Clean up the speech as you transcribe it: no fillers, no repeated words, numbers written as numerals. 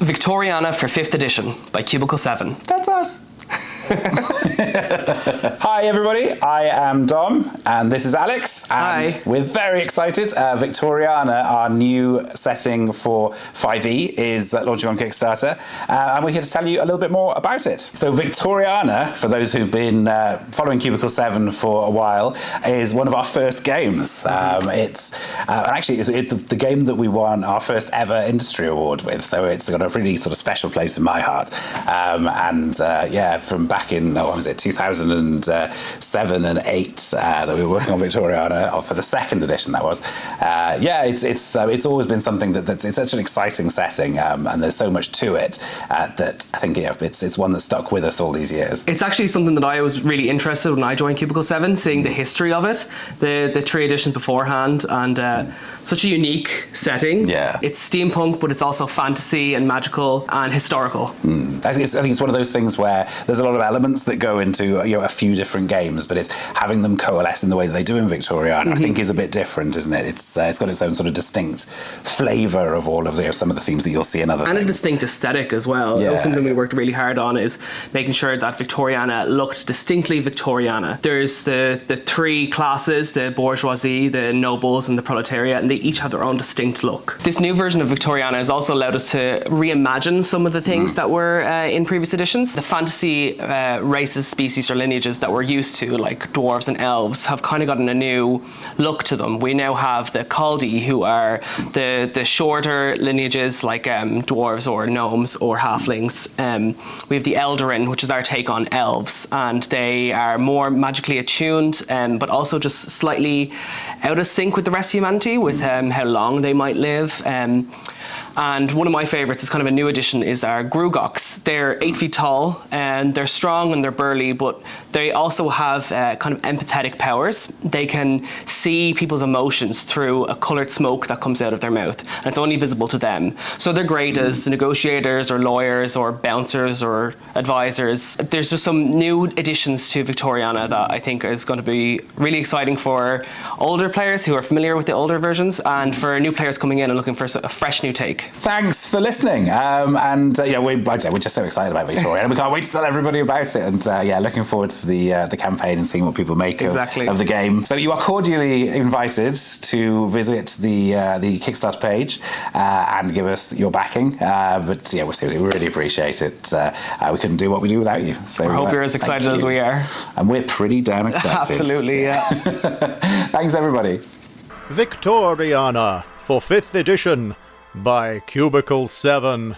Victoriana for 5th edition by Cubicle 7. That's us. Hi everybody, I am Dom and this is Alex, and Hi. We're very excited. Victoriana, our new setting for 5e, is launching on Kickstarter, and we're here to tell you a little bit more about it. So Victoriana, for those who've been following Cubicle 7 for a while, is one of our first games. It's the game that we won our first ever industry award with, so it's got a really sort of special place in my heart. From back in 2007 and 8 that we were working on Victoriana, or for the 2nd edition that was. It's always been something it's such an exciting setting, and there's so much to it that I think it's one that stuck with us all these years. It's actually something that I was really interested in when I joined Cubicle 7, seeing the history of it, the 3 editions beforehand, and such a unique setting. Yeah. It's steampunk, but it's also fantasy and magical and historical. I think it's one of those things where there's a lot of elements that go into a few different games, but it's having them coalesce in the way that they do in Victoriana, I think is a bit different, isn't it? It's got its own sort of distinct flavour of all of some of the themes that you'll see in other things. And a distinct aesthetic as well. Yeah. That was something we worked really hard on, is making sure that Victoriana looked distinctly Victoriana. There's the 3 classes, the bourgeoisie, the nobles and the proletariat, and they each have their own distinct look. This new version of Victoriana has also allowed us to reimagine some of the things that were in previous editions. The fantasy races, species or lineages that we're used to, like dwarves and elves, have kind of gotten a new look to them. We now have the Caldi, who are the shorter lineages, like dwarves or gnomes or halflings. We have the Eldarin, which is our take on elves, and they are more magically attuned, but also just slightly out of sync with the rest of humanity, with how long they might live. And one of my favourites is kind of a new addition, is our Grugoks. They're 8 feet tall, and they're strong and they're burly, but they also have kind of empathetic powers. They can see people's emotions through a coloured smoke that comes out of their mouth, and it's only visible to them. So they're great as negotiators or lawyers or bouncers or advisors. There's just some new additions to Victoriana that I think is going to be really exciting for older players who are familiar with the older versions, and for new players coming in and looking for a fresh new take. Thanks for listening, we're just so excited about Victoriana. We can't wait to tell everybody about it, and looking forward to the campaign and seeing what people make of the game. So you are cordially invited to visit the Kickstarter page and give us your backing. We really appreciate it. We couldn't do what we do without you. So I hope you're as excited as we are. And we're pretty damn excited. Absolutely, yeah. Thanks, everybody. Victoriana for 5th edition by Cubicle 7.